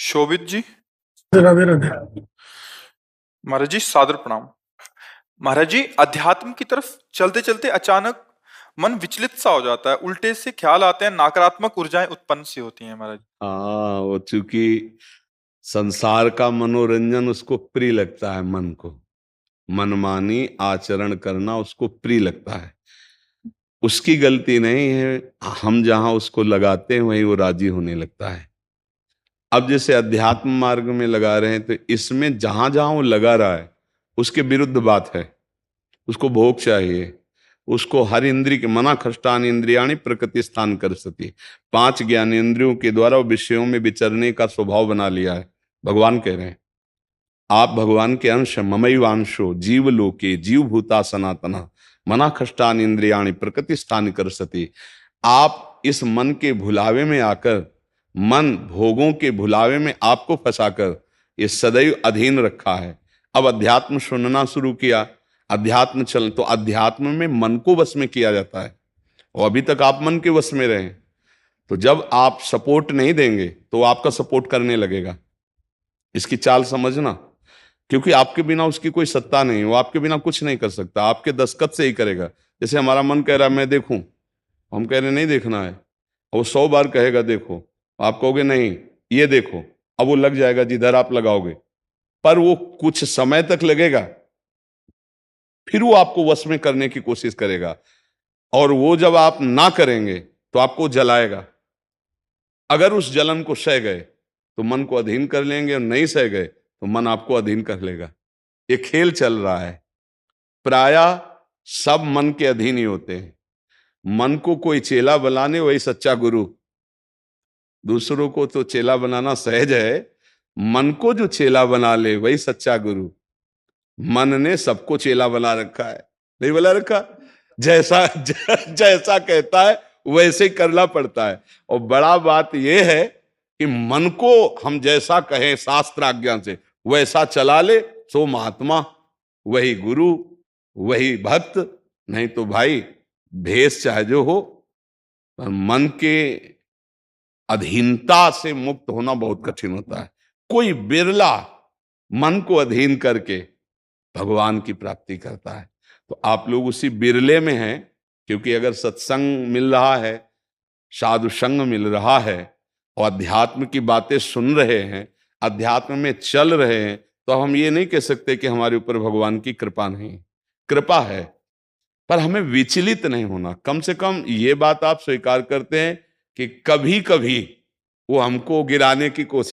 शोभित जी। राधे राधे। महाराज जी सादर प्रणाम। महाराज जी, अध्यात्म की तरफ चलते चलते अचानक मन विचलित सा हो जाता है, उल्टे से ख्याल आते हैं, नकारात्मक ऊर्जाएं उत्पन्न सी होती हैं महाराज। हाँ, वो चूंकि संसार का मनोरंजन उसको प्रिय लगता है, मन को मनमानी आचरण करना उसको प्रिय लगता है। उसकी गलती नहीं है, हम जहां उसको लगाते हैं वहीं वो राजी होने लगता है। अब जैसे अध्यात्म मार्ग में लगा रहे हैं तो इसमें जहां जहां वो लगा रहा है उसके विरुद्ध बात है। उसको भोग चाहिए, उसको हर इंद्रिय के मना खष्टान इंद्रियाणी प्रकृति स्थान कर सती, 5 ज्ञानेंद्रियों के द्वारा वो विषयों में विचरने का स्वभाव बना लिया है। भगवान कह रहे हैं आप भगवान के अंश, ममैवांशो जीव लोके जीव भूता सनातना मना खष्टान इंद्रियाणी प्रकृति स्थान कर सती। आप इस मन के भुलावे में आकर, मन भोगों के भुलावे में आपको फंसाकर ये सदैव अधीन रखा है। अब अध्यात्म सुनना शुरू किया, अध्यात्म चल तो अध्यात्म में मन को वश में किया जाता है और अभी तक आप मन के वश में रहे। तो जब आप सपोर्ट नहीं देंगे तो वो आपका सपोर्ट करने लगेगा। इसकी चाल समझना, क्योंकि आपके बिना उसकी कोई सत्ता नहीं, वो आपके बिना कुछ नहीं कर सकता, आपके दस्तखत से ही करेगा। जैसे हमारा मन कह रहा है मैं देखूं, हम कह रहे नहीं देखना है, और वो 100 बार कहेगा देखो, आप कहोगे नहीं ये देखो, अब वो लग जाएगा जिधर आप लगाओगे, पर वो कुछ समय तक लगेगा, फिर वो आपको वश में करने की कोशिश करेगा। और वो जब आप ना करेंगे तो आपको जलाएगा। अगर उस जलन को सह गए तो मन को अधीन कर लेंगे, और नहीं सह गए तो मन आपको अधीन कर लेगा। ये खेल चल रहा है। प्रायः सब मन के अधीन ही होते हैं। मन को कोई चेला बनाने वही सच्चा गुरु। दूसरों को तो चेला बनाना सहज है, मन को जो चेला बना ले वही सच्चा गुरु। मन ने सबको चेला बना रखा है, नहीं बना रखा? जैसा जैसा कहता है वैसे ही करना पड़ता है। और बड़ा बात यह है कि मन को हम जैसा कहें शास्त्र आज्ञा से वैसा चला ले, सो महात्मा, वही गुरु, वही भक्त। नहीं तो भाई भेष चाहे जो हो, पर मन के अधीनता से मुक्त होना बहुत कठिन होता है। कोई बिरला मन को अधीन करके भगवान की प्राप्ति करता है। तो आप लोग उसी बिरले में हैं, क्योंकि अगर सत्संग मिल रहा है, साधु संग मिल रहा है और अध्यात्म की बातें सुन रहे हैं, अध्यात्म में चल रहे हैं, तो हम ये नहीं कह सकते कि हमारे ऊपर भगवान की कृपा नहीं। कृपा है, पर हमें विचलित नहीं होना। कम से कम ये बात आप स्वीकार करते हैं कि कभी कभी वो हमको गिराने की कोशिश